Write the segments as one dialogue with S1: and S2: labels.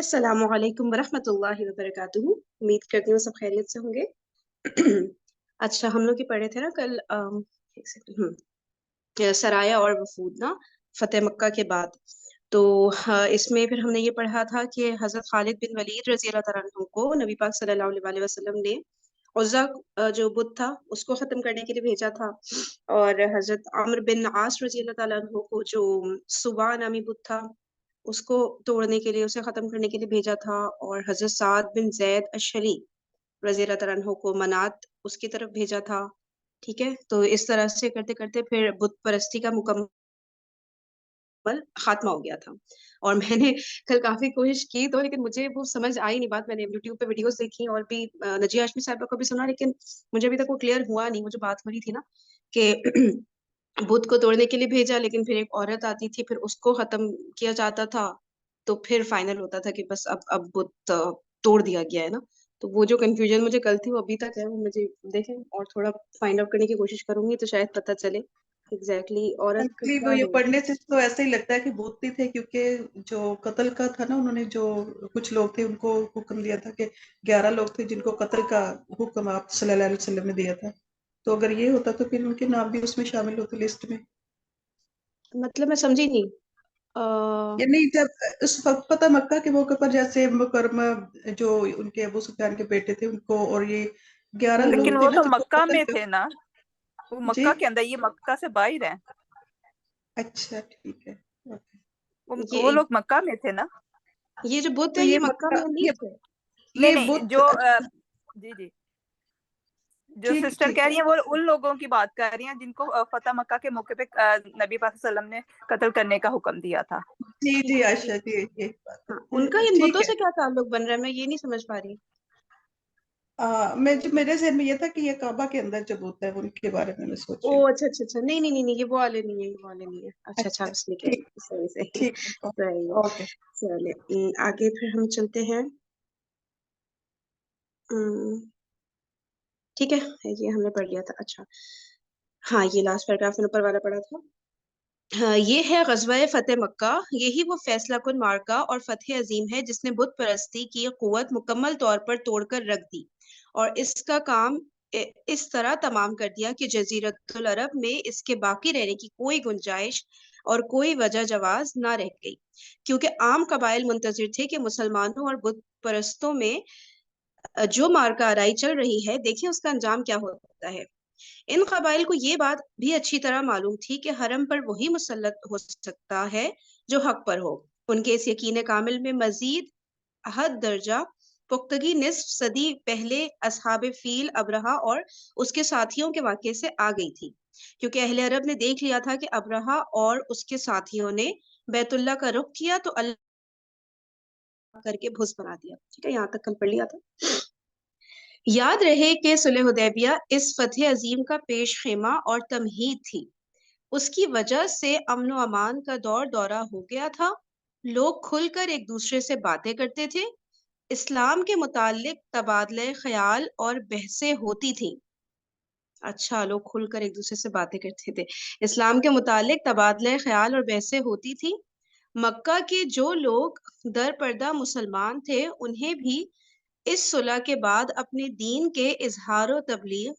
S1: السلام علیکم ورحمۃ اللہ وبرکاتہ. امید کرتی ہوں سب خیریت سے ہوں گے. اچھا، ہم لوگ یہ پڑھے تھے نا کل ایک سیکنڈ، سرایا اور وفود نا، فتح مکہ کے بعد. تو اس میں پھر ہم نے یہ پڑھا تھا کہ حضرت خالد بن ولید رضی اللہ تعالیٰ عنہ کو نبی پاک صلی اللہ علیہ وسلم نے عزا جو بت تھا اس کو ختم کرنے کے لیے بھیجا تھا، اور حضرت عمرو بن عاص رضی اللہ تعالیٰ عنہ کو جو سوا نامی بت تھا اس کو توڑنے کے لیے، اسے ختم کرنے کے لیے بھیجا تھا، اور حضرت سعد بن زید اشری رضی اللہ تعالیٰ عنہ کو منات اس کی طرف بھیجا تھا. ٹھیک ہے، تو اس طرح سے کرتے کرتے پھر بت پرستی کا مکمل خاتمہ ہو گیا تھا. اور میں نے کل کافی کوشش کی تو، لیکن مجھے وہ سمجھ آئی نہیں بات. میں نے یوٹیوب پہ ویڈیوز دیکھی اور بھی نجیہ ہاشمی صاحبہ کو بھی سنا، لیکن مجھے ابھی تک وہ کلیئر ہوا نہیں. وہ جو بات ہو رہی تھی نا کہ بدھ کو توڑنے کے لیے بھیجا، لیکن پھر ایک عورت آتی تھی، پھر اس کو ختم کیا جاتا تھا، تو پھر فائنل ہوتا تھا کہ بس اب بدھ توڑ دیا گیا ہے نا. تو وہ جو کنفیوژن مجھے کل تھی وہ ابھی تک ہے. وہ مجھے دیکھیں اور تھوڑا فائنڈ آؤٹ کرنے کی کوشش کروں گی تو شاید پتہ چلے ایگزیکٹلی عورت کا
S2: وہ
S1: کیا
S2: یہ
S1: رول.
S2: پڑھنے سے تو ایسا ہی لگتا ہے کہ بھوتتی تھے، کیونکہ جو قتل کا تھا نا، انہوں نے جو کچھ لوگ تھے ان کو حکم دیا تھا کہ 11 لوگ تھے جن کو قتل کا حکم آپ صلی اللہ علیہ وسلم نے دیا تھا. تو اگر یہ ہوتا تو پھر ان کے نام بھی اس میں شامل ہوتے لسٹ میں.
S1: مطلب میں سمجھی نہیں.
S2: یعنی جب اس وقت فتح مکہ کے موقع پر جیسے مکرمہ جو ان کے ابو سفیان کے بیٹے تھے ان کو، اور یہ 11
S3: لیکن
S2: لوگ تھے
S3: وہ
S2: نا
S3: تو
S2: جن کو
S3: مکہ
S2: قتل
S3: میں
S2: کا.
S3: تھے نا، وہ
S2: جی
S3: مکہ کے اندر، یہ مکہ سے باہر ہے.
S2: اچھا ٹھیک ہے. اوکے.
S3: وہ لوگ مکہ میں تھے نا.
S1: یہ جو بت
S2: تو
S1: ہے
S2: یہ
S1: یہ مکہ میں نہیں
S2: یہ
S1: تھے.
S3: نہیں
S2: یہ
S3: نہیں،
S2: بت
S3: جو جی جو
S2: ٹھیک
S3: سسٹر
S2: ٹھیک
S3: کہہ
S2: ہے.
S3: رہی ہیں وہ ان لوگوں کی بات کر رہی ہیں جن کو فتح مکہ کے موقع پہ نبی پاک صلی اللہ علیہ وسلم نے قتل کرنے کا حکم دیا تھا.
S2: جی جی عائشہ جی یہ بات
S1: ہاں، ان کا
S2: ہے.
S1: ان
S2: ٹھیک
S1: بتوں
S2: ہے.
S1: سے کیا تعلق بن رہا ہے میں یہ نہیں سمجھ پا رہی.
S2: میرے ذہن میں یہ تھا کہ یہ کعبہ کے اندر جب ہوتا ہے ان کے بارے میں سوچ
S1: او
S2: رہی ہوں.
S1: اچھا اچھا اچھا، نہیں نہیں نہیں نہیں، یہ وہ والے نہیں ہے، یہ والے نہیں ہے. اچھا اچھا،
S2: اچھا
S1: اس لیے کہہ
S2: ٹھیک
S1: رہی. صحیح صحیح
S2: ٹھیک ہے.
S1: صحیح.
S2: اوکے.
S1: چلے آگے پھر ہم چلتے ہیں. ٹھیک ہے، یہ ہم نے پڑھ لیا تھا. اچھا ہاں، یہ لاسٹ پیراگراف میں اوپر والا پڑھا تھا. ہاں، یہ ہے غزوہ فتح مکہ. یہی وہ فیصلہ کن مارکا اور فتح عظیم ہے جس نے بت پرستی کی قوت مکمل طور پر توڑ کر رکھ دی، اور اس کا کام اس طرح تمام کر دیا کہ جزیرت العرب میں اس کے باقی رہنے کی کوئی گنجائش اور کوئی وجہ جواز نہ رہ گئی، کیونکہ عام قبائل منتظر تھے کہ مسلمانوں اور بت پرستوں میں جو مارکا آرائی چل رہی ہے، دیکھیں اس کا انجام کیا ہوتا ہے. ان قبائل کو یہ بات بھی اچھی طرح معلوم تھی کہ حرم پر وہی مسلط ہو سکتا ہے جو حق پر ہو. ان کے اس یقین کامل میں مزید حد درجہ پختگی نصف صدی پہلے اصحاب فیل ابرہا اور اس کے ساتھیوں کے واقعے سے آ گئی تھی، کیونکہ اہل عرب نے دیکھ لیا تھا کہ ابرہا اور اس کے ساتھیوں نے بیت اللہ کا رخ کیا تو اللہ کر کے بھوس بنا دیا. ٹھیک ہے، یہاں تک کل پڑھ لیا تھا. یاد رہے کہ صلح حدیبیہ اس فتح عظیم کا پیش خیمہ اور تمہید تھی. اس کی وجہ سے امن و امان کا دور دورہ ہو گیا تھا. لوگ کھل کر ایک دوسرے سے باتیں کرتے تھے. اسلام کے متعلق تبادلہ خیال اور بحثیں ہوتی تھیں. اچھا، لوگ کھل کر ایک دوسرے سے باتیں کرتے تھے. اسلام کے متعلق تبادلہ خیال اور بحثیں ہوتی تھیں. مکہ کے جو لوگ در پردہ مسلمان تھے انہیں بھی اس صلح کے بعد اپنے دین کے اظہار و تبلیغ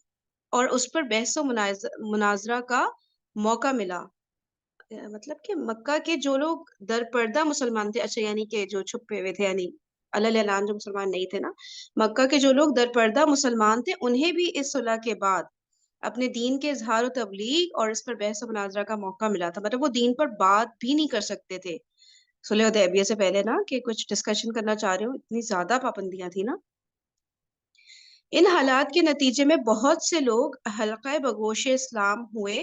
S1: اور اس پر بحث و مناظرہ کا موقع ملا. مطلب کہ مکہ کے جو لوگ در پردہ مسلمان تھے، اچھا یعنی کہ جو چھپے ہوئے تھے، یعنی علل اعلان جو مسلمان نہیں تھے نا، مکہ کے جو لوگ در پردہ مسلمان تھے انہیں بھی اس صلح کے بعد اپنے دین کے اظہار و تبلیغ اور اس پر بحث و مناظرہ کا موقع ملا تھا. مطلب وہ دین پر بات بھی نہیں کر سکتے تھے صلح حدیبیہ سے پہلے نا، کہ کچھ ڈسکشن کرنا چاہ رہے ہوں، اتنی زیادہ پابندیاں تھی نا. ان حالات کے نتیجے میں بہت سے لوگ حلقہ بگوش اسلام ہوئے،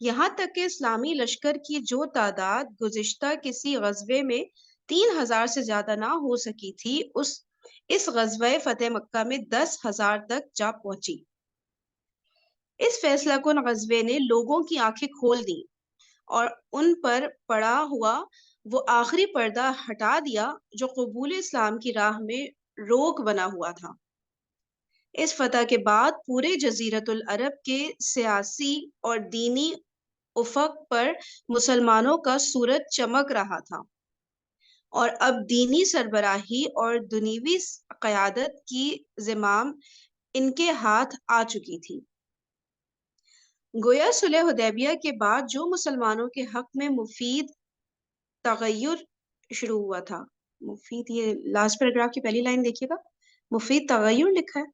S1: یہاں تک کہ اسلامی لشکر کی جو تعداد گزشتہ کسی غزوے میں 3000 سے زیادہ نہ ہو سکی تھی، اس غزوہ فتح مکہ میں 10,000 تک جا پہنچی. اس فیصلہ کن غزوے نے لوگوں کی آنکھیں کھول دیں اور ان پر پڑا ہوا وہ آخری پردہ ہٹا دیا جو قبول اسلام کی راہ میں روک بنا ہوا تھا. اس فتح کے بعد پورے جزیرت العرب کے سیاسی اور دینی افق پر مسلمانوں کا سورج چمک رہا تھا. اور اب دینی سربراہی اور دنیوی قیادت کی زمام ان کے ہاتھ آ چکی تھی۔ گویا صلح حدیبیہ کے بعد جو مسلمانوں کے حق میں مفید تغیر شروع ہوا تھا، مفید، یہ لاسٹ پیراگراف کی پہلی لائن دیکھیے گا، مفید تغیر لکھا ہے۔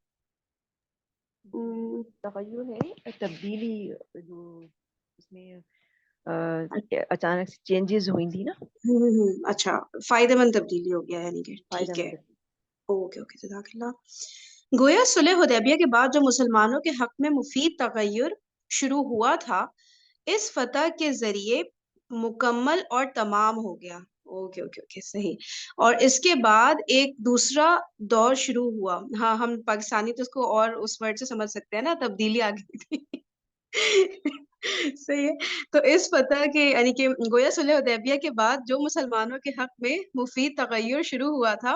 S4: تغیر ہے تبدیلی، جو اس میں اچانک سے چینجز ہوئی تھی نا،
S1: اچھا، فائدہ مند تبدیلی ہو گیا، یعنی کہ
S4: فائدہ
S1: ٹھیک ہے،
S4: مند۔
S1: اوکے اوکے، جزاک اللہ۔ گویا صلح حدیبیہ کے بعد جو مسلمانوں کے حق میں مفید تغیر شروع ہوا تھا، اس فتح کے ذریعے مکمل اور تمام ہو گیا۔ اوکے اوکے اوکے، صحیح۔ اور اس کے بعد ایک دوسرا دور شروع ہوا۔ ہاں، ہم پاکستانی تو اس کو اور اس ورڈ سے سمجھ سکتے ہیں نا، تبدیلی آ گئی تھی۔ صحیح ہے۔ تو اس فتح کے یعنی کہ گویا صلح حدیبیہ کے بعد جو مسلمانوں کے حق میں مفید تغیر شروع ہوا تھا،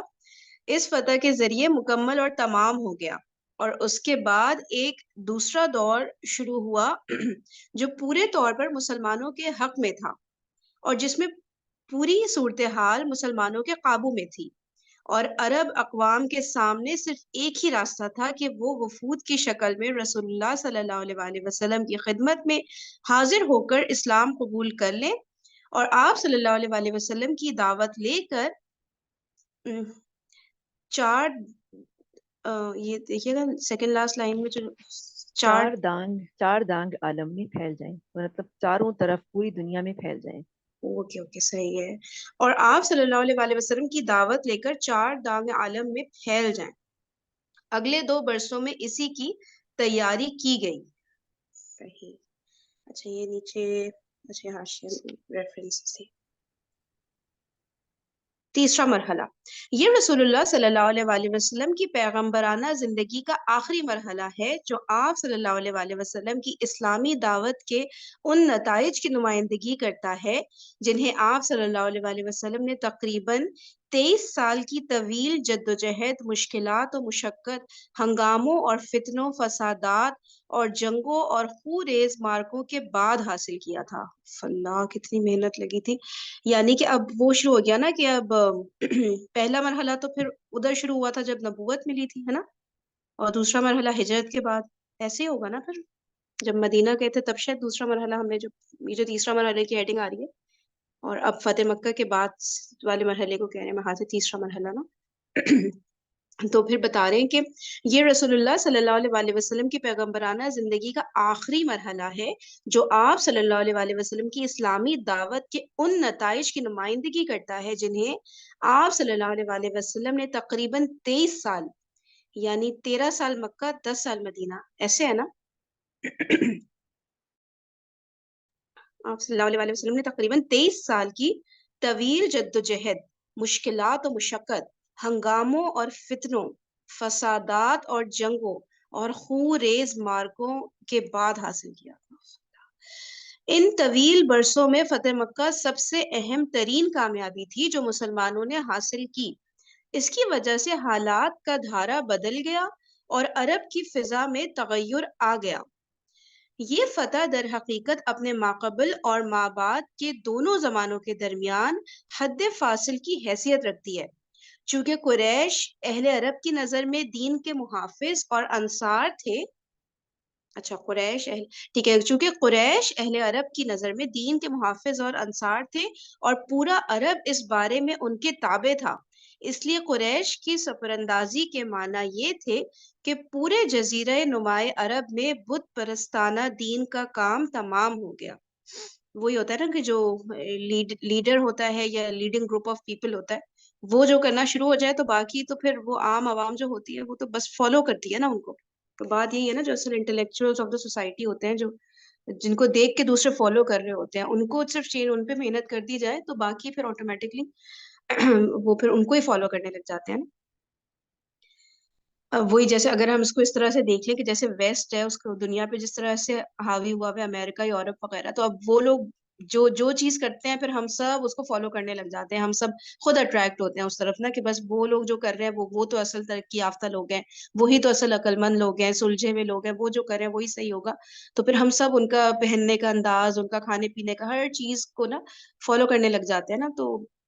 S1: اس فتح کے ذریعے مکمل اور تمام ہو گیا، اور اس کے بعد ایک دوسرا دور شروع ہوا جو پورے طور پر مسلمانوں کے حق میں تھا، اور جس میں پوری صورتحال مسلمانوں کے قابو میں تھی، اور عرب اقوام کے سامنے صرف ایک ہی راستہ تھا کہ وہ وفود کی شکل میں رسول اللہ صلی اللہ علیہ وآلہ وسلم کی خدمت میں حاضر ہو کر اسلام قبول کر لیں، اور آپ صلی اللہ علیہ وآلہ وسلم کی دعوت لے کر چار یہ دیکھیے گا سیکنڈ لاسٹ لائن میں جو
S4: چار دانگ عالم میں پھیل جائیں، مطلب چاروں طرف پوری دنیا میں پھیل جائیں۔
S1: اوکے اوکے، صحیح ہے، اور آپ صلی اللہ علیہ وآلہ وسلم کی دعوت لے کر چار دانگ عالم میں پھیل جائیں۔ اگلے 2 برسوں میں اسی کی تیاری کی گئی۔ صحیح۔ اچھا، یہ نیچے اچھا حاشیہ ریفرنس تھی۔ تیسرا مرحلہ، یہ رسول اللہ صلی اللہ علیہ وآلہ وسلم کی پیغمبرانہ زندگی کا آخری مرحلہ ہے جو آپ صلی اللہ علیہ وآلہ وسلم کی اسلامی دعوت کے ان نتائج کی نمائندگی کرتا ہے جنہیں آپ صلی اللہ علیہ وآلہ وسلم نے تقریباً 23 سال کی طویل جدوجہد، مشکلات و مشقت، ہنگاموں اور فتنوں، فسادات اور جنگوں اور خونریز مارکوں کے بعد حاصل کیا تھا۔ اللہ، کتنی محنت لگی تھی۔ یعنی کہ اب وہ شروع ہو گیا نا کہ اب پہلا مرحلہ تو پھر ادھر شروع ہوا تھا جب نبوت ملی تھی، ہے نا، اور دوسرا مرحلہ ہجرت کے بعد، ایسے ہی ہوگا نا پھر جب مدینہ گئے تھے تب شاید دوسرا مرحلہ ہم نے یہ جو تیسرا مرحلے کی ہیڈنگ آ رہی ہے، اور اب فتح مکہ کے بعد والے مرحلے کو کہہ رہے ہیں وہاں سے تیسرا مرحلہ نا۔ تو پھر بتا رہے ہیں کہ یہ رسول اللہ صلی اللہ علیہ وآلہ وسلم کی پیغمبرانہ زندگی کا آخری مرحلہ ہے جو آپ صلی اللہ علیہ وآلہ وسلم کی اسلامی دعوت کے ان نتائج کی نمائندگی کرتا ہے جنہیں آپ صلی اللہ علیہ وآلہ وسلم نے تقریباً 23 سال، یعنی 13 سال مکہ، 10 سال مدینہ، ایسے ہے نا، آپ صلی اللہ علیہ وآلہ وسلم نے تقریباً 23 سال کی طویل جدوجہد، مشکلات و مشقت، ہنگاموں اور فتنوں، فسادات اور جنگوں اور خونریز مارکوں کے بعد حاصل کیا تھا۔ ان طویل برسوں میں فتح مکہ سب سے اہم ترین کامیابی تھی جو مسلمانوں نے حاصل کی۔ اس کی وجہ سے حالات کا دھارا بدل گیا اور عرب کی فضا میں تغیر آ گیا۔ یہ فتح در حقیقت اپنے ماقبل اور مابعد کے دونوں زمانوں کے درمیان حد فاصل کی حیثیت رکھتی ہے، چونکہ قریش اہل عرب کی نظر میں دین کے محافظ اور انصار تھے۔ اچھا، ٹھیک ہے، چونکہ قریش اہل عرب کی نظر میں دین کے محافظ اور انصار تھے اور پورا عرب اس بارے میں ان کے تابع تھا، اس لیے قریش کی سفراندازی کے معنی یہ تھے کہ پورے جزیرہ نمائے عرب میں بت پرستانہ دین کا کام تمام ہو گیا۔ وہی ہوتا ہے نا کہ جو لیڈر ہوتا ہے یا لیڈنگ گروپ آف پیپل ہوتا ہے، وہ جو کرنا شروع ہو جائے تو باقی تو پھر وہ عام عوام جو ہوتی ہے وہ تو بس فالو کرتی ہے نا ان کو۔ تو بات یہی ہے نا، جو اصل انٹلیکچوئلز آف دا سوسائٹی ہوتے ہیں، جو جن کو دیکھ کے دوسرے فالو کر رہے ہوتے ہیں، ان کو صرف ان پہ محنت کر دی جائے تو باقی پھر آٹومیٹکلی وہ پھر ان کو ہی فالو کرنے لگ جاتے ہیں نا۔ وہی جیسے اگر ہم اس کو اس طرح سے دیکھ لیں کہ جیسے ویسٹ ہے، اس کو دنیا پہ جس طرح سے حاوی ہوا ہے امریکہ، یورپ وغیرہ، تو اب وہ لوگ جو چیز کرتے ہیں پھر ہم سب اس کو فالو کرنے لگ جاتے ہیں، ہم سب خود اٹریکٹ ہوتے ہیں اس طرف نا، کہ بس وہ لوگ جو کر رہے ہیں وہ تو اصل ترقی یافتہ لوگ ہیں، وہی تو اصل عقل مند لوگ ہیں، سلجھے ہوئے لوگ ہیں، وہ جو کر رہے ہیں وہی صحیح ہوگا۔ تو پھر ہم سب ان کا پہننے کا انداز، ان کا کھانے پینے کا ہر چیز کو نا فالو کرنے لگ جاتے ہیں نا۔ تو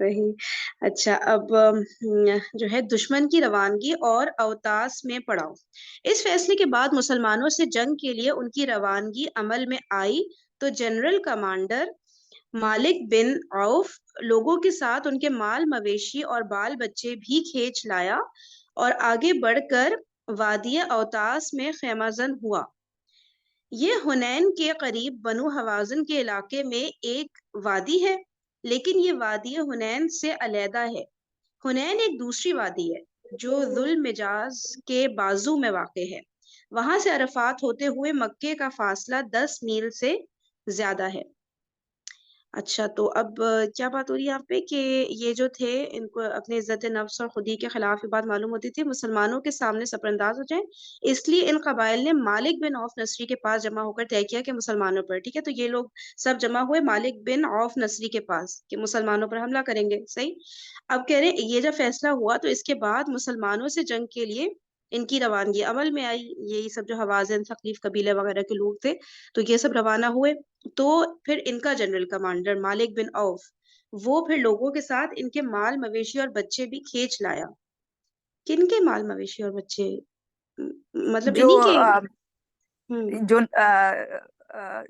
S1: صحیح. اچھا اب جو ہے دشمن کی روانگی اور اوتاس میں پڑاؤ. اس فیصلے کے بعد مسلمانوں سے جنگ کے لیے ان کی روانگی عمل میں آئی تو جنرل کمانڈر مالک بن عوف لوگوں کے ساتھ ان کے مال مویشی اور بال بچے بھی کھینچ لایا اور آگے بڑھ کر وادی اوتاس میں خیمہ زن ہوا. یہ حنین کے قریب بنو حوازن کے علاقے میں ایک وادی ہے، لیکن یہ وادی حنین سے علیحدہ ہے. حنین ایک دوسری وادی ہے جو ذوالمجاز کے بازو میں واقع ہے. وہاں سے عرفات ہوتے ہوئے مکے کا فاصلہ 10 میل سے زیادہ ہے. اچھا تو اب کیا بات ہو رہی ہے یہاں پہ کہ یہ جو تھے ان کو اپنے عزت نفس اور خودی کے خلاف یہ بات معلوم ہوتی تھی، مسلمانوں کے سامنے سفر انداز ہو جائیں، اس لیے ان قبائل نے مالک بن عوف نصری کے پاس جمع ہو کر طے کیا کہ مسلمانوں پر، ٹھیک ہے، تو یہ لوگ سب جمع ہوئے مالک بن عوف نصری کے پاس کہ مسلمانوں پر حملہ کریں گے. صحیح. اب کہہ رہے ہیں یہ جب فیصلہ ہوا تو اس کے بعد مسلمانوں سے جنگ کے لیے ان کی روانگی عمل میں آئی. یہی سب جو حوازن ثقیف قبیلے وغیرہ کے لوگ تھے تو یہ سب روانہ ہوئے. تو پھر ان کا جنرل کمانڈر مالک بن عوف وہ پھر لوگوں کے ساتھ ان کے مال مویشی اور بچے بھی کھینچ لایا. کن کے مال مویشی اور بچے؟ مطلب
S3: جو
S1: انہی کے
S3: جو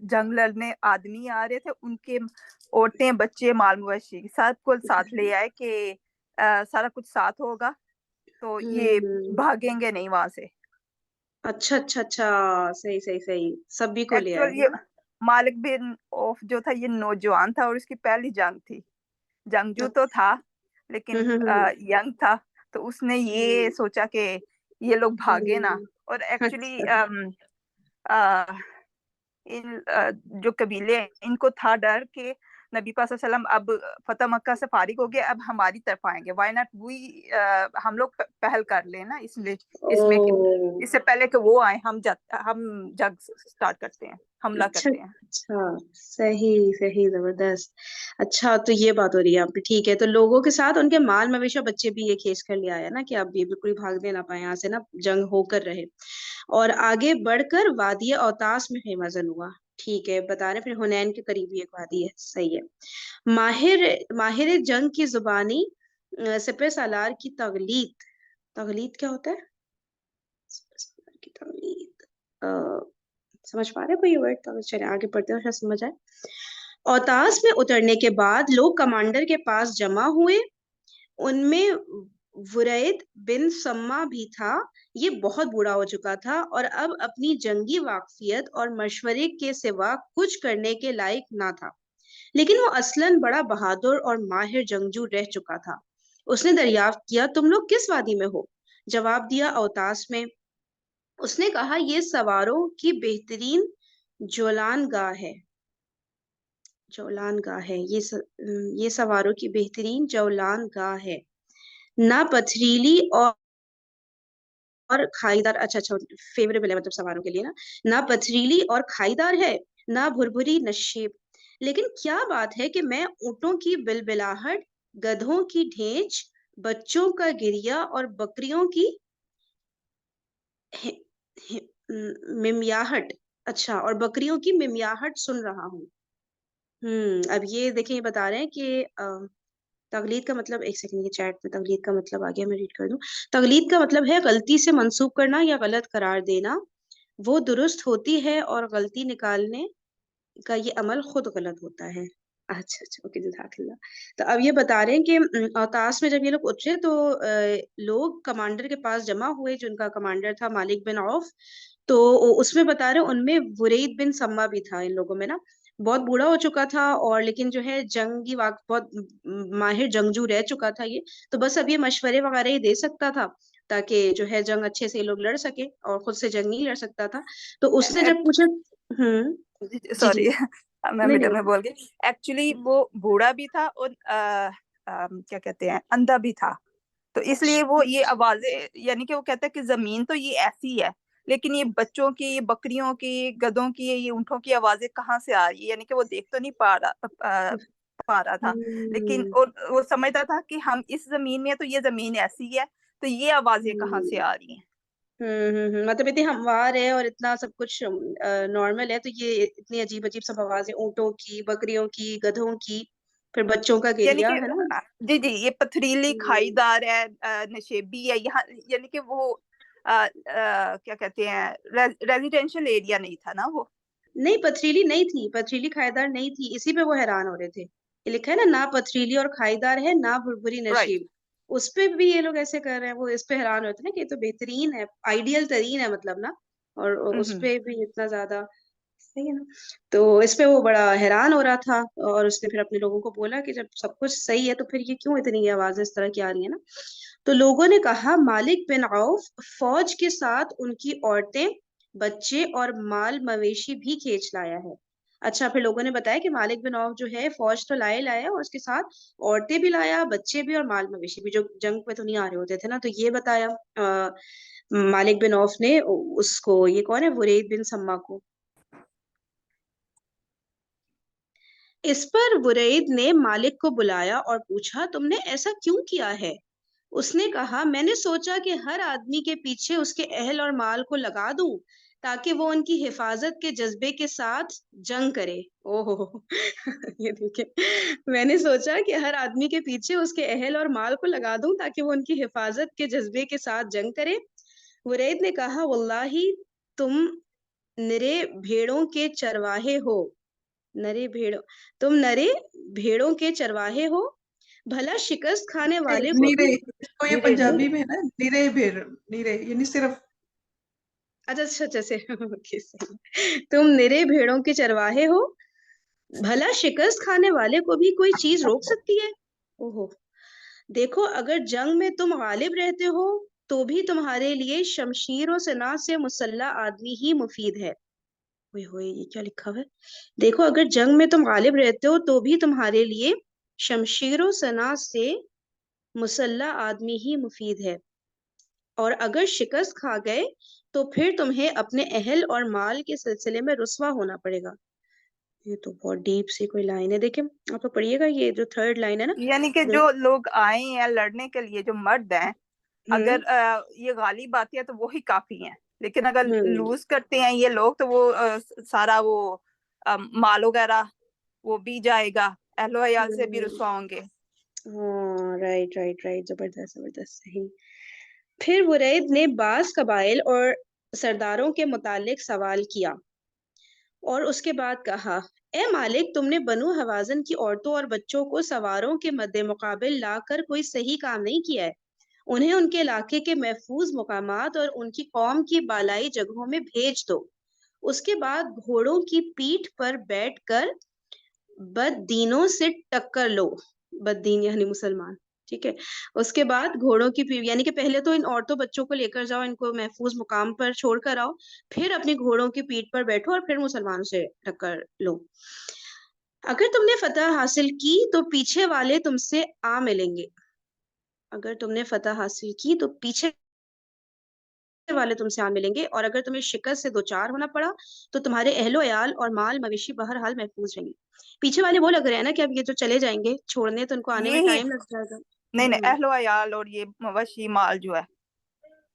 S3: جنگ لڑنے آدمی آ رہے تھے ان کے عورتیں بچے مال مویشی سب کو ساتھ لے آئے کہ سارا کچھ ساتھ ہوگا تو یہ بھاگیں گے نہیں وہاں سے.
S1: اچھا اچھا اچھا، صحیح صحیح صحیح، سبھی کو لے آئے.
S3: ایکچوئل یہ مالک بن عوف جو تھا یہ نوجوان تھا اور اس کی پہلی جنگ تھی. جنگجو تو تھا لیکن ینگ تھا، تو اس نے یہ سوچا کہ یہ لوگ بھاگے نا. اور ایکچولی ان جو قبیلے ہیں ان کو تھا ڈر کہ نبی پاک صلی اللہ علیہ وسلم اب فتح مکہ سے فارغ ہو گئے، اب ہماری طرف آئیں گے، وائی ناٹ وی ہم لوگ پہل کر لیں نا اس میں اس سے پہلے کہ وہ آئیں ہم جنگ سٹارٹ کرتے ہیں، حملہ
S1: اچھا
S3: کرتے ہیں.
S1: اچھا، صحیح صحیح، زبردست. اچھا تو یہ بات ہو رہی ہے یہاں پہ، ٹھیک ہے. تو لوگوں کے ساتھ ان کے مال مویشی اور بچے بھی یہ کھینچ کر لے آیا نا کہ اب یہ بالکل بھاگنے نہ پائے یہاں سے نا، جنگ ہو کر رہے. اور آگے بڑھ کر وادی اوتاس میں خیمہ زن ہوا. ٹھیک ہے، بتا رہے پھر حنین کے قریب ایک وادی ہے. صحیح ہے. ماہر جنگ کی زبانی سپہ سالار کی تغلید کیا ہوتا ہے؟ سپہ سالار کی تغلید سمجھ پا رہے کوئی ورڈ؟ تو چلے آگے پڑھتے ہیں شاید سمجھ آئے. اوتاس میں اترنے کے بعد لوگ کمانڈر کے پاس جمع ہوئے. ان میں ورید بن سما بھی تھا. یہ بہت بوڑھا ہو چکا تھا اور اب اپنی جنگی واقفیت اور مشورے کے سوا کچھ کرنے کے لائق نہ تھا، لیکن وہ اصلاً بڑا بہادر اور ماہر جنگجو رہ چکا تھا. اس نے دریافت کیا تم لوگ کس وادی میں ہو؟ جواب دیا اوتاس میں. اس نے کہا یہ سواروں کی بہترین جولان گاہ ہے. یہ سواروں کی بہترین جولان گاہ ہے، نہ پتھریلی اور کھائیدار. اچھا فیوریبل ہے مطلب سواروں کے لیے نا. نہ پتھریلی اور کھائیدار ہے، نہ بھربھری نشیب. لیکن کیا بات ہے کہ میں اونٹوں کی بلبلاہٹ، گدھوں کی ڈھینچ، بچوں کا گریا اور بکریوں کی ممیاہٹ اور بکریوں کی ممیاہٹ سن رہا ہوں. اب یہ دیکھیں، یہ بتا رہے ہیں کہ تغلید کا مطلب، ایک سیکنڈ، یہ چیٹ میں تغلید کا مطلب آ گیا، میں ریڈ کر دوں. تغلید کا مطلب ہے غلطی سے منسوب کرنا یا غلط قرار دینا. وہ درست ہوتی ہے اور غلطی نکالنے کا یہ عمل خود غلط ہوتا ہے. اچھا اوکے، جزاک اللہ. تو اب یہ بتا رہے ہیں کہ اوتاس میں جب یہ لوگ اترے تو لوگ کمانڈر کے پاس جمع ہوئے، جو ان کا کمانڈر تھا مالک بن عوف. تو اس میں بتا رہے ان میں ورید بن سما بھی تھا. ان لوگوں میں نا بہت بوڑھا ہو چکا تھا اور لیکن جو ہے جنگی بہت ماہر جنگجو رہ چکا تھا یہ. تو بس اب یہ مشورے وغیرہ ہی دے سکتا تھا تاکہ جو ہے جنگ اچھے سے یہ لوگ لڑ سکے، اور خود سے جنگ نہیں لڑ سکتا تھا. تو اس نے جب پوچھا
S3: سوری میں
S1: نہیں
S3: میڈم میں بول گئی. ایکچولی وہ بوڑھا بھی تھا اور کیا کہتے ہیں اندھا بھی تھا، تو اس لیے وہ یہ آوازیں، یعنی کہ وہ کہتا ہے کہ زمین تو یہ ایسی ہے لیکن یہ بچوں کی، بکریوں کی، گدوں کی، یہ اونٹوں کی آوازیں کہاں سے آ رہی ہے. یعنی کہ وہ دیکھ تو نہیں پا رہا تھا، لیکن وہ سمجھتا تھا کہ ہم اس زمین میں، تو یہ زمین ایسی ہے تو یہ آوازیں کہاں سے آ رہی ہیں.
S1: مطلب اتنی ہموار ہے اور اتنا سب کچھ نارمل ہے، تو یہ اتنی عجیب عجیب سب آوازیں اونٹوں کی، بکریوں کی، گدھوں کی پھر بچوں کا
S3: یعنی
S1: گریہ
S3: کہ
S1: ہے نا.
S3: جی جی یہ پتھریلی کھائی دار ہے، نشیبی ہے یہاں، یعنی کہ وہ کیا کہتے ہیں ریزیڈینشل ایریا نہیں تھا نا وہ.
S1: نہیں پتھریلی نہیں تھی، پتھریلی کھائیدار نہیں تھی، اسی پہ وہ حیران ہو رہے تھے. یہ لکھا ہے نا، نہ پتھریلی اور کھائیدار ہے نہ بھربھری
S3: رائٹ.
S1: نشیب، اس پہ بھی یہ لوگ ایسے کر رہے ہیں. وہ اس پہ حیران ہوتے ہیں نا کہ یہ تو بہترین ہے، آئیڈیل ترین ہے مطلب نا، اور اس پہ بھی اتنا زیادہ صحیح ہے نا. تو اس پہ وہ بڑا حیران ہو رہا تھا، اور اس نے پھر اپنے لوگوں کو بولا کہ جب سب کچھ صحیح ہے تو پھر یہ کیوں اتنی آوازیں اس طرح کی آ رہی ہیں نا. تو لوگوں نے کہا مالک بن عوف فوج کے ساتھ ان کی عورتیں، بچے اور مال مویشی بھی کھینچ لایا ہے. اچھا، پھر لوگوں نے بتایا کہ مالک بن عوف جو ہے فوج تو لایا اور اس کے ساتھ عورتیں بھی لایا، بچے بھی اور مال مویشی بھی، جو جنگ پہ تو نہیں آ رہے ہوتے تھے نا. تو یہ بتایا مالک بن عوف نے اس کو، یہ کون ہے، ورید بن سما کو. اس پر ورید نے مالک کو بلایا اور پوچھا تم نے ایسا کیوں کیا ہے؟ اس نے کہا میں نے سوچا کہ ہر آدمی کے پیچھے اس کے اہل اور مال کو لگا دوں تاکہ وہ ان کی حفاظت کے جذبے کے ساتھ جنگ کرے. اوہ یہ دیکھیں، میں نے سوچا کہ ہر آدمی کے پیچھے اس کے اہل اور مال کو لگا دوں تاکہ وہ ان کی حفاظت کے جذبے کے ساتھ جنگ کرے. ورید نے کہا واللہ تم نرے بھیڑوں کے چرواہے ہو، تم نرے بھیڑوں کے چرواہے ہو، بھلا شکست کھانے والے کو
S2: نیرے،
S1: بھی.
S2: اس کو یہ
S1: نیرے
S2: پنجابی میں ہے نا، نیرے بھیڑ، نیرے یعنی صرف.
S1: اچھا تم نرے بھیڑوں کے چرواہے ہو، بھلا شکست کھانے والے کو بھی کوئی چیز روک سکتی ہے؟ اوہو، دیکھو اگر جنگ میں تم غالب رہتے ہو تو بھی تمہارے لیے شمشیر و سنا سے مسلح آدمی ہی مفید ہے. ہوئے یہ کیا لکھا ہوا ہے؟ دیکھو اگر جنگ میں تم غالب رہتے ہو تو بھی تمہارے لیے شمشیر و سنا سے مسلح آدمی ہی مفید ہے، اور اگر شکست کھا گئے تو پھر تمہیں اپنے اہل اور مال کے سلسلے میں رسوا ہونا پڑے گا. یہ تو بہت ڈیپ سی کوئی لائن ہے، دیکھیں آپ پڑھیے گا یہ جو تھرڈ لائن ہے نا.
S3: یعنی کہ جو لوگ آئے ہیں لڑنے کے لیے، جو مرد ہیں، اگر یہ غالب آتی ہے تو وہی کافی ہیں، لیکن اگر لوز کرتے ہیں یہ لوگ تو وہ سارا وہ مال وغیرہ وہ بھی جائے گا، اہل و عیال سے بھی رسوا ہوں گے.
S1: ہاں رائٹ زبردست صحیح. پھر ورید نے بعض قبائل اور سرداروں کے متعلق سوال کیا اور اس کے بعد کہا اے مالک تم نے بنو حوازن کی عورتوں اور بچوں کو سواروں کے مد مقابل لا کر کوئی صحیح کام نہیں کیا ہے. انہیں ان کے علاقے کے محفوظ مقامات اور ان کی قوم کی بالائی جگہوں میں بھیج دو. اس کے بعد گھوڑوں کی پیٹھ پر بیٹھ کر بددینوں سے ٹکر لو. بددین یعنی مسلمان، ٹھیک ہے. اس کے بعد گھوڑوں کی یعنی کہ پہلے تو ان عورتوں بچوں کو لے کر جاؤ، ان کو محفوظ مقام پر چھوڑ کر آؤ، پھر اپنی گھوڑوں کی پیٹھ پر بیٹھو اور پھر مسلمانوں سے ٹکر لو. اگر تم نے فتح حاصل کی تو پیچھے والے تم سے آ ملیں گے. اگر تم نے فتح حاصل کی تو پیچھے والے تم سے آ ملیں گے، اور اگر تمہیں شکست سے دوچار ہونا پڑا تو تمہارے اہل و عیال اور مال مویشی بہرحال محفوظ رہیں گے. پیچھے والے وہ لگ رہے ہیں نا کہ اب یہ جو چلے جائیں گے چھوڑنے تو ان کو آنے میں
S3: یہی
S1: ٹائم لگ جائے گا.
S3: نہیں اہل و عیال اور یہ مویشی مال جو ہے.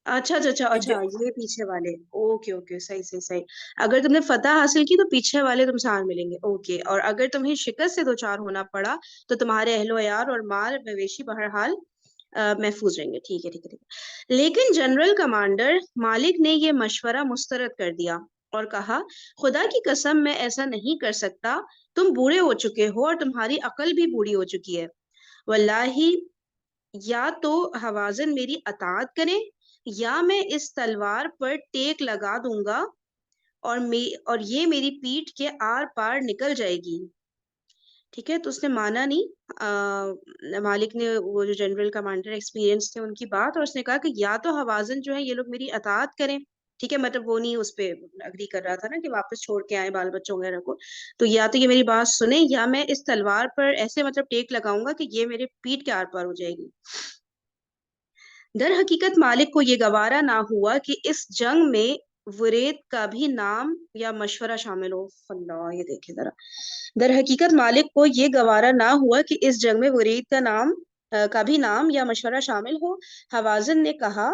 S1: اچھا یہ پیچھے والے، اوکے صحیح. اگر تم نے فتح حاصل کی تو پیچھے والے تم سے آ ملیں گے، اوکے. اور اگر تمہیں شکست سے دوچار ہونا پڑا تو تمہارے اہل و عیال اور مال مویشی بہرحال محفوظ رہیں گے. ٹھیک ہے. لیکن جنرل کمانڈر مالک نے یہ مشورہ مسترد کر دیا اور کہا خدا کی قسم میں ایسا نہیں کر سکتا، تم بوڑھے ہو چکے ہو اور تمہاری عقل بھی بوڑھی ہو چکی ہے. واللہ یا تو حوازن میری اطاعت کریں یا میں اس تلوار پر ٹیک لگا دوں گا اور یہ میری پیٹھ کے آر پار نکل جائے گی. ٹھیک ہے. تو اس نے مانا نہیں، مالک نے، وہ جو جنرل کمانڈر ایکسپیرینس تھے ان کی بات، اور اس نے کہا کہ یا تو حوازن جو ہے یہ لوگ میری اطاعت کریں. ٹھیک ہے، مطلب وہ نہیں اس پہ اگری کر رہا تھا نا کہ واپس چھوڑ کے آئے بال بچوں وغیرہ کو. تو یا تو یہ میری بات سنیں یا میں اس تلوار پر ایسے مطلب ٹیک لگاؤں گا کہ یہ میرے پیٹھ کے آر پار ہو جائے گی. در حقیقت مالک کو یہ گوارا نہ ہوا کہ اس جنگ میں ورید کا بھی نام یا مشورہ شامل ہو. اللہ، یہ دیکھیں ذرا. در حقیقت مالک کو یہ گوارا نہ ہوا کہ اس جنگ میں ورید کا بھی نام یا مشورہ شامل ہو. حوازن نے کہا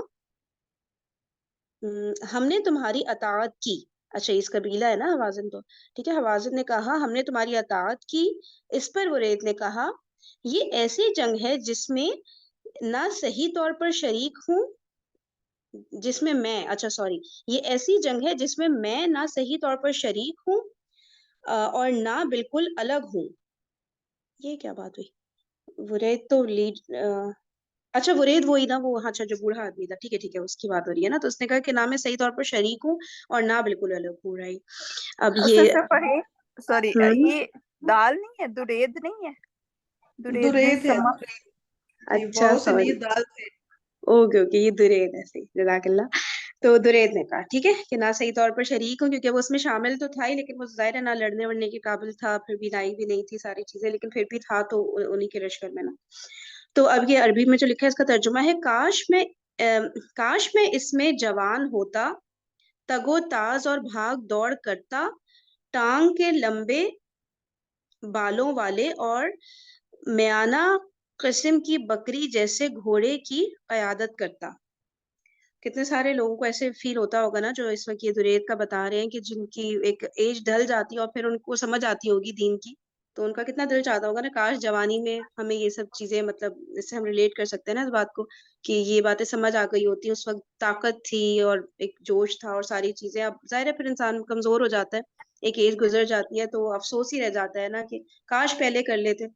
S1: ہم نے تمہاری اطاعت کی اچھا اس قبیلہ ہے نا حوازن تو ٹھیک ہے. حوازن نے کہا ہم نے تمہاری اطاعت کی. اس پر وریت نے کہا یہ ایسی جنگ ہے جس میں نہ صحیح طور پر شریک ہوں جس میں میں اچھا سوری یہ ایسی جنگ ہے جس میں میں نہ صحیح طور پر شریک ہوں اور نہ بالکل الگ ہوں. یہ کیا بات ہوئی؟ وریت تو لیڈ اچھا ورید وہی نا وہ اچھا جو بوڑھا آدمی تھا. ٹھیک ہے اس کی بات ہو رہی ہے نا. تو اس نے کہا کہ نہ میں صحیح طور پر شریک ہوں اور نہ بالکل الگ ہوں. رہی اب یہ
S3: سوری یہ دال نہیں ہے، درید نہیں ہے،
S2: درید ہے. جی
S1: اچھا
S2: واؤ سے
S1: سوری
S2: نہیں دال سے.
S1: اوکے یہ درید ہے. صحیح جزاک اللہ. تو درید نے کہا ٹھیک ہے کہ نہ صحیح طور پر شریک ہوں کیونکہ وہ اس میں شامل تو تھا ہی لیکن وہ ظاہر ہے نہ لڑنے وڑنے کے قابل تھا پھر بینائی بھی نہیں تھی ساری چیزیں لیکن پھر بھی تھا تو انہی کے لشکر میں نا. تو اب یہ عربی میں جو لکھا ہے اس کا ترجمہ ہے کاش میں اس میں جوان ہوتا تگو تاز اور بھاگ دوڑ کرتا ٹانگ کے لمبے بالوں والے اور میانہ قسم کی بکری جیسے گھوڑے کی قیادت کرتا. کتنے سارے لوگوں کو ایسے فیل ہوتا ہوگا نا جو اس وقت یہ درید کا بتا رہے ہیں کہ جن کی ایک ایج ڈھل جاتی ہے اور پھر ان کو سمجھ آتی ہوگی دین کی تو ان کا کتنا دل چاہتا ہوگا نا کاش جوانی میں ہمیں یہ سب چیزیں مطلب اس سے ہم ریلیٹ کر سکتے ہیں نا اس بات کو کہ یہ باتیں سمجھ آ گئی ہوتی. اس وقت طاقت تھی اور ایک جوش تھا اور ساری چیزیں. اب ظاہر ہے پھر انسان کمزور ہو جاتا ہے ایک ایج گزر جاتی ہے تو افسوس ہی رہ جاتا ہے نا کہ کاش پہلے کر لیتے.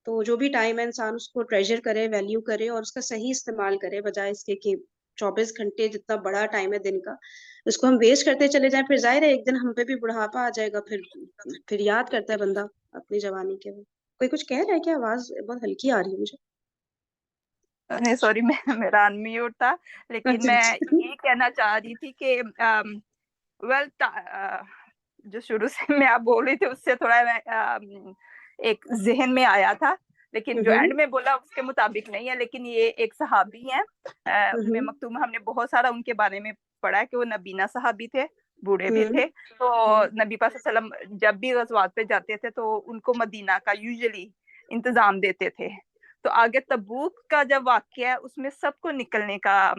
S1: تو جو بھی ٹائم ہے انسان اس کو ٹریجر کرے ویلیو کرے اور اس کا صحیح استعمال کرے بجائے اس کے کہ 24 گھنٹے جتنا بڑا ٹائم ہے دن کا اس کو ہم ویسٹ کرتے چلے جائیں. پھر ظاہر ہے ایک دن ہم پہ بھی بڑھاپا آ جائے گا پھر یاد کرتا ہے بندہ اپنی جوانی کے. کوئی کچھ کہہ رہا ہے کیا؟ آواز بہت ہلکی آ رہی ہے مجھے.
S3: نہیں سوری میرا انمیوٹ تھا لیکن میں یہ کہنا چاہ رہی تھی کہ ویل جو شروع سے میں آپ بول رہی تھی اس سے تھوڑا ایک ذہن میں آیا تھا لیکن جو اینڈ میں بولا اس کے مطابق نہیں ہے. لیکن یہ ایک صحابی ہیں مکتوم ہم نے بہت سارا ان کے بارے میں پڑھا ہے کہ وہ نبینا صحابی تھے بوڑھے بھی تھے. تو نبی پاک صلی اللہ علیہ وسلم جب بھی غزوات پہ جاتے تھے تو ان کو مدینہ کا یوزلی انتظام دیتے تھے. تو آگے تبوک کا جب واقعہ ہے اس میں سب کو نکلنے کا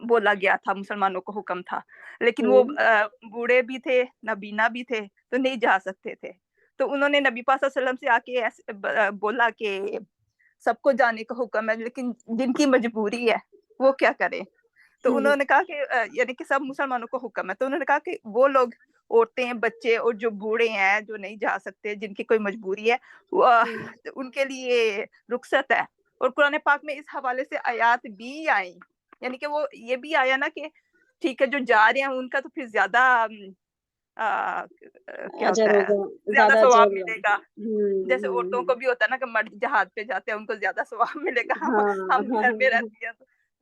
S3: بولا گیا تھا مسلمانوں کو حکم تھا لیکن وہ بوڑھے بھی تھے نبینا بھی تھے تو نہیں جا سکتے تھے. تو انہوں نے نبی پاک صلی اللہ علیہ وسلم سے آ کے بولا کہ سب کو جانے کا حکم ہے لیکن جن کی مجبوری ہے وہ کیا کریں. تو انہوں نے کہا کہ یعنی کہ سب مسلمانوں کو حکم ہے. تو انہوں نے کہا کہ وہ لوگ عورتیں بچے اور جو بوڑھے ہیں جو نہیں جا سکتے جن کی کوئی مجبوری ہے ان کے لیے رخصت ہے. اور قرآن پاک میں اس حوالے سے آیات بھی آئیں یعنی کہ وہ یہ بھی آیا نا کہ ٹھیک ہے جو جا رہے ہیں ان کا تو پھر زیادہ کیا ہوتا ہے زیادہ ثواب ملے گا. جیسے عورتوں کو بھی ہوتا ہے نا کہ مرد جہاد پہ جاتے ہیں ان کو زیادہ ثواب ملے گا. ہم گھر میں رہتی ہیں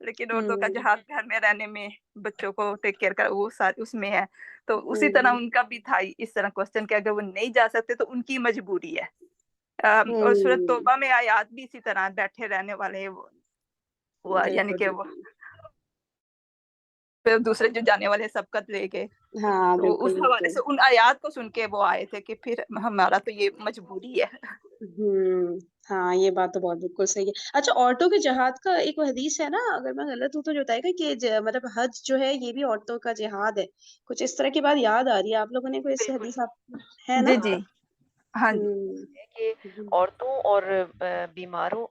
S3: لیکن عورتوں کا جہاد گھر میں رہنے میں بچوں کو ٹیک کیئر کر وہ اس میں ہے. تو اسی طرح ان کا بھی تھا اس طرح کوسچن کہ اگر وہ نہیں جا سکتے تو ان کی مجبوری ہے. اور سورۃ توبہ میں آیات بھی اسی طرح بیٹھے رہنے والے وہ یعنی کہ وہ دوسرے جو جانے والے سبقت لے گئے. تو اس حوالے سے ان آیات کو سن کے وہ آئے تھے کہ پھر ہمارا تو یہ مجبوری ہے.
S1: ہاں یہ بات تو بہت بالکل صحیح ہے. اچھا عورتوں کے جہاد کا ایک حدیث ہے نا اگر میں غلط ہوں تو جو بتائے گا کہ مطلب حج جو ہے یہ بھی عورتوں کا جہاد ہے. کچھ اس طرح کی بات یاد آ رہی ہے. آپ لوگوں نے کوئی اس حدیث ہے نا؟
S3: جی ہاں
S5: کہ عورتوں اور بیماروں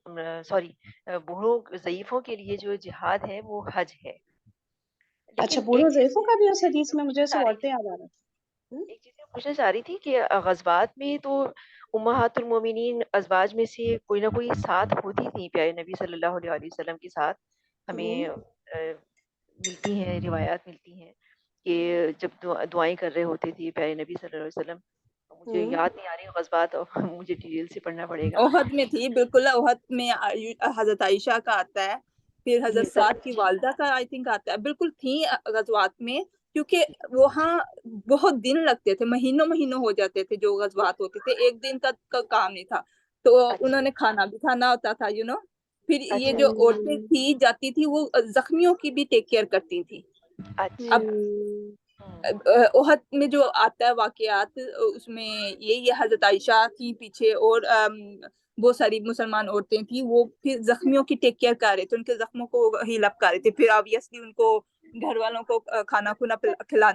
S5: بوڑھوں ضعیفوں کے لیے جو جہاد ہے وہ حج ہے.
S1: اچھا بوڑھوں ضعیفوں کا بھی اس حدیث میں مجھے سب عورتیں یاد آ رہا تھا.
S5: ایک چیز پوچھنا چاہ رہی تھی کہ غزوات میں تو امہات المومنین ازواج میں سے کوئی نہ کوئی ساتھ ہوتی تھی پیارے نبی صلی اللہ علیہ وسلم کے ساتھ. ہمیں ملتی ہیں روایات ملتی ہیں کہ جب دعائیں کر رہے ہوتے تھے پیارے نبی صلی اللہ علیہ وسلم. مجھے یاد نہیں آ رہی غزوات مجھے ڈیٹیل سے پڑھنا پڑے گا.
S3: احد میں تھی بالکل. احد میں حضرت عائشہ کا آتا ہے پھر حضرت سعد کی والدہ کا آئی تھنک آتا ہے. بالکل تھی غزوات میں کیونکہ وہاں بہت دن لگتے تھے مہینوں ہو جاتے تھے جو غزوات ہوتے تھے. ایک دن کا کام نہیں تھا تو انہوں نے کھانا بھی کھانا ہوتا تھا پھر یہ جو عورتیں تھی جاتی تھی وہ زخمیوں کی بھی ٹیک کیئر کرتی تھی. اب احد میں جو آتا ہے واقعات اس میں یہ حضرت عائشہ تھی پیچھے اور بہت ساری مسلمان عورتیں تھیں وہ پھر زخمیوں کی ٹیک کیئر کر رہے تھے. ان کے زخموں کو ہیل اپ کر رہے تھے. پھر آبویسلی ان کو گھر والوں کو کھانا کھلانا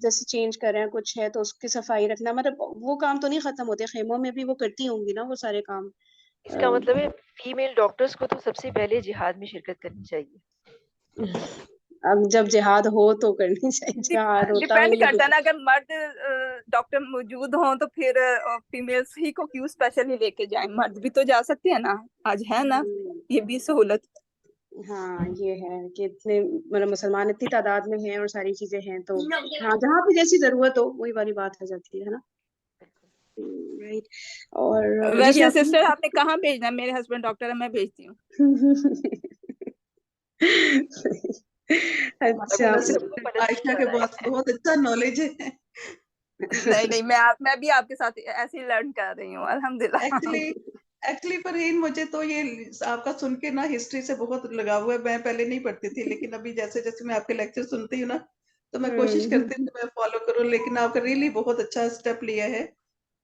S1: جیسے چینج کر رہے ہیں کچھ ہے تو اس کی صفائی رکھنا، مطلب وہ کام تو نہیں ختم ہوتے، خیموں میں بھی وہ کرتی ہوں گی نا وہ سارے کام.
S5: اس کا مطلب ہے فیمیل ڈاکٹرز کو تو سب سے پہلے جہاد میں شرکت کرنی چاہیے.
S1: اب جب جہاد ہو تو کرنی چاہیے، جہاد ہوتا
S3: ڈیپینڈ
S1: ہو یہ
S3: کرتا ہے نا، اگر مرد ڈاکٹر موجود ہوں تو پھر فیمیلس ہی کو کیوں اسپیشلی لے کے جائیں، مرد بھی تو جا سکتے ہیں نا، آج ہے نا یہ بھی سہولت.
S1: ہاں یہ ہے کہ اتنے مطلب مسلمان اتنی تعداد میں ہیں اور ساری چیزیں ہیں تو ہاں جہاں پہ جیسی ضرورت ہو وہی والی بات ہو جاتی ہے نا. رائٹ. اور جی جی
S3: ویسے
S1: آپ
S3: سسٹر آپ نے کہاں بھیجنا ہے؟ میرے ہسبینڈ ڈاکٹر ہے، میں بھیجتی ہوں.
S1: اچھا.
S2: عائشہ کے پاس بہت اچھا نالج ہے.
S3: نہیں میں بھی آپ کے ساتھ ایسے ہی لرن کر رہی ہوں الحمدللہ.
S2: ایکچولی فرحین مجھے تو یہ آپ کا سن کے نا ہسٹری سے بہت لگا ہوا ہے. میں پہلے نہیں پڑھتی تھی لیکن ابھی جیسے جیسے میں آپ کے لیکچر سنتی ہوں نا تو میں کوشش کرتی ہوں کہ میں فالو کروں. لیکن آپ کا ریئلی بہت اچھا اسٹیپ لیا ہے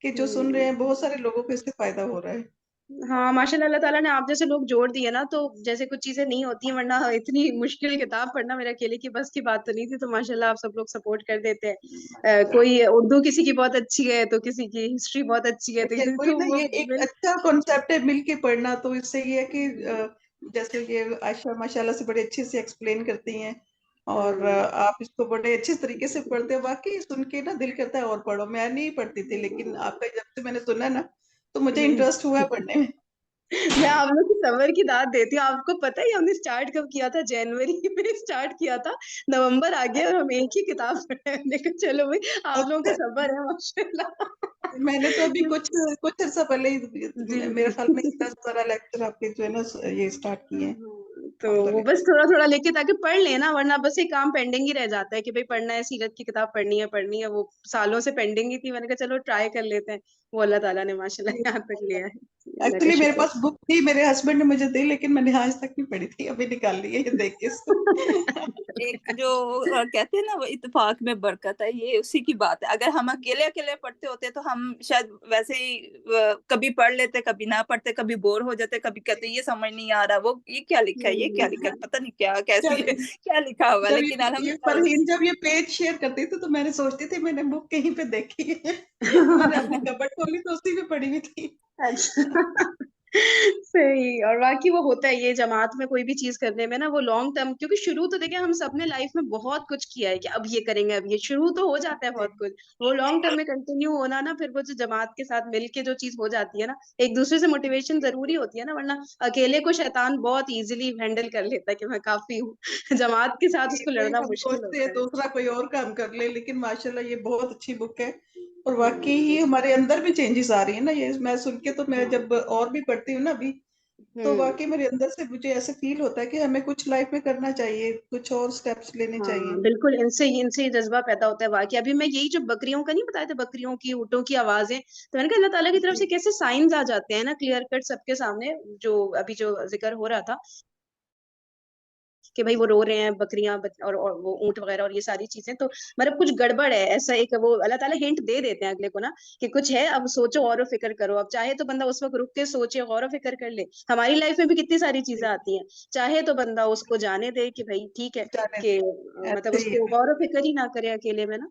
S2: کہ جو سن رہے ہیں بہت سارے لوگوں کو اس سے فائدہ ہو رہا ہے.
S1: ہاں ماشاء اللہ، اللہ تعالیٰ نے آپ جیسے لوگ جوڑ دیے نا تو جیسے کچھ چیزیں نہیں ہوتی ہیں، ورنہ اتنی مشکل کتاب پڑھنا میرے اکیلے کی بس کی بات تو نہیں تھی. تو ماشاء اللہ آپ سب لوگ سپورٹ کر دیتے ہیں. کوئی اردو کسی کی بہت اچھی ہے تو کسی کی ہسٹری بہت اچھی ہے
S2: کوئی
S1: تو
S2: نا
S1: وہ
S2: یہ ایک اچھا کانسیپٹ ہے مل کے پڑھنا. تو اس سے یہ ہے کہ جیسے یہ عائشہ ماشاء اللہ سے بڑے اچھے سے ایکسپلین کرتی ہیں اور آپ اس کو بڑے اچھے طریقے سے پڑھتے ہیں. واقعی سن کے نا دل کرتا ہے اور پڑھو. میں نہیں پڑھتی تھی لیکن آپ کا جب سے میں نے سنا نا تو مجھے انٹرسٹ ہوا پڑھنے میں.
S1: میں آپ لوگ کی صبر کی داد دیتی ہوں. آپ کو پتہ ہے ہم نے اسٹارٹ کب کیا تھا؟ جنوری میں اسٹارٹ کیا تھا، نومبر آ گیا اور ہم ایک ہی کتاب پڑھے. لیکن چلو بھائی آپ لوگوں کا صبر ہے ماشاء اللہ.
S2: میں نے تو ابھی کچھ عرصہ پہلے
S1: جی
S2: میرے
S1: جی
S2: خیال میں 10-12 لیکچر آپ کے جو ہے نا یہ اسٹارٹ کیے ہیں.
S1: تو وہ بس تھوڑا تھوڑا لے کے تاکہ پڑھ لیں نا، ورنہ بس ایک کام پینڈنگ ہی رہ جاتا ہے کہ بھائی پڑھنا ہے، سیرت کی کتاب پڑھنی ہے. وہ سالوں سے پینڈنگ ہی تھی. میں نے کہا چلو ٹرائی کر لیتے ہیں. وہ اللہ تعالیٰ نے ماشاء اللہ یہاں تک لیا ہے. اللہ کا
S2: ایکچولی میرے
S1: شکر.
S2: پاس بک تھی، میرے ہسبینڈ نے مجھے دی لیکن میں نے آج تک نہیں پڑھی تھی. ابھی نکال لی ہے یہ دیکھ کے اس کو.
S3: ایک جو کہتے ہیں نا وہ اتفاق میں برکت ہے، یہ اسی کی بات ہے. اگر ہم اکیلے اکیلے پڑھتے ہوتے تو ہم شاید ویسے ہی کبھی پڑھ لیتے، کبھی نہ پڑھتے، کبھی بور ہو جاتے، کبھی کہتے یہ سمجھ نہیں آ رہا، وہ یہ کیا لکھا ہے، یہ کیا لکھا ہے، پتہ نہیں کیا کیسے کیا لکھا ہوگا.
S2: جب
S3: لیکن
S2: یہ
S3: الحمدللہ
S2: فرحین جب یہ پیج شیئر کرتی تھی تو میں نے سوچتی تھی میں نے بک کہیں پہ دیکھی ہے. میں نے اپنی کبٹ کھولی تو اسی میں پڑھی ہوئی تھی.
S1: صحیح. اور باقی وہ ہوتا ہے یہ جماعت میں کوئی بھی چیز کرنے میں نا، وہ لانگ ٹرم، کیونکہ شروع تو دیکھیں ہم سب نے لائف میں بہت کچھ کیا ہے کہ اب یہ کریں گے، اب یہ شروع تو ہو جاتا ہے بہت کچھ. وہ لانگ ٹرم میں کنٹینیو ہونا نا، پھر وہ جو جماعت کے ساتھ مل کے جو چیز ہو جاتی ہے نا، ایک دوسرے سے موٹیویشن ضروری ہوتی ہے نا، ورنہ اکیلے کو شیطان بہت ایزیلی ہینڈل کر لیتا ہے کہ میں کافی ہوں. جماعت کے ساتھ اس کو
S2: کوئی
S1: لڑنا
S2: ہم
S1: مشکل
S2: سوچتے ہیں
S1: ہوتا ہے.
S2: دوسرا کوئی اور کام کر لے، لیکن ماشاءاللہ یہ بہت اچھی بک ہے اور واقعی ہی ہمارے اندر بھی چینجز آ رہی ہیں نا. یہ میں سن کے تو میں جب اور بھی پڑھتی ہوں نا ابھی تو واقعی میرے اندر سے مجھے ایسے فیل ہوتا ہے کہ ہمیں کچھ لائف میں کرنا چاہیے، کچھ اور سٹیپس لینے چاہیے.
S1: ہاں بالکل، ان سے یہ جذبہ پیدا ہوتا ہے. واقعی ابھی میں یہی جو بکریوں کا نہیں بتایا تھا، بکریوں کی اونٹوں کی آوازیں، تو میں نے کہا اللہ تعالیٰ کی طرف سے کیسے سائنز آ جاتے ہیں نا کلیئر کٹ سب کے سامنے. جو ابھی جو ذکر ہو رہا تھا کہ بھائی وہ رو رہے ہیں بکریاں اور وہ اونٹ وغیرہ اور یہ ساری چیزیں، تو مطلب کچھ گڑبڑ ہے. ایسا ایک وہ اللہ تعالیٰ ہنٹ دے دیتے ہیں اگلے کو نا کہ کچھ ہے، اب سوچو غور و فکر کرو. اب چاہے تو بندہ اس وقت رک کے سوچے، غور و فکر کر لے. ہماری لائف میں بھی کتنی ساری چیزیں آتی ہیں، چاہے تو بندہ اس کو جانے دے کہ بھائی ٹھیک ہے، کہ مطلب اس کو غور و فکر ہی نہ کرے اکیلے میں نا،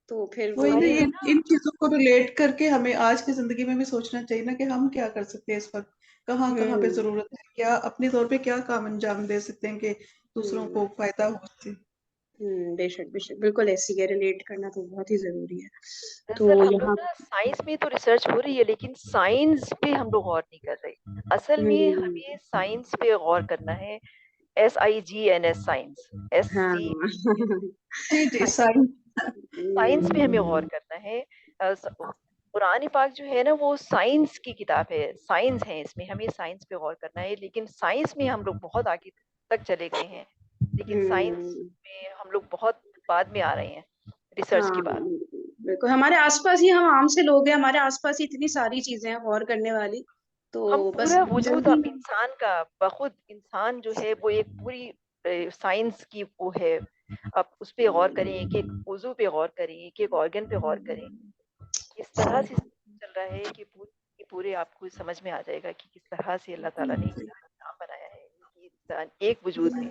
S1: تو پھر
S2: وہی
S1: وہ
S2: نا،
S1: یہ
S2: ان چیزوں کو ریلیٹ کر کے ہمیں آج کی زندگی میں بھی سوچنا چاہیے نا کہ ہم کیا کر سکتے ہیں اس وقت، کہاں کہاں پہ ضرورت ہے، کیا اپنے طور پہ کیا کام انجام دے سکتے ہیں کہ دوسروں کو فائدہ ہو سکے.
S1: بے شک بے شک، بالکل ایسی ہے، ریلیٹ کرنا تو بہت ہی ضروری ہے. تو
S5: دراصل ہم لوگ
S1: یہاں
S5: نا سائنس میں تو ریسرچ ہو رہی ہے لیکن سائنس پہ ہم لوگ غور نہیں کر رہے. اصل میں ہمیں سائنس پہ غور کرنا ہے. SIGNS سائنس،
S1: ہاں
S5: سائنس پہ ہمیں غور کرنا ہے. قرآن پاک جو ہے نا وہ سائنس کی کتاب ہے، سائنس ہے اس میں، ہمیں سائنس پہ غور کرنا ہے. لیکن سائنس میں ہم لوگ بہت آگے تک چلے گئے ہیں، لیکن سائنس میں ہم لوگ بہت بعد میں آ رہے ہیں ریسرچ
S1: ہاں
S5: کے بعد.
S1: بالکل. ہمارے آس پاس ہی ہم عام سے لوگ ہیں، ہمارے آس پاس ہی اتنی ساری چیزیں ہیں غور کرنے والی، تو
S5: ہم
S1: بس
S5: پورا وجود
S1: جلدی
S5: انسان کا بخود انسان جو ہے وہ ایک پوری سائنس کی وہ ہے. اب اس پہ غور کریں، ایک ایک عضو پہ غور کریں، ایک ایک آرگن پہ غور کریں. اس طرح سے چل رہا ہے کہ پورے آپ کو سمجھ میں آ جائے گا کہ کس طرح سے اللہ تعالیٰ نے انسان بنایا ہے، انسان ایک وجود میں.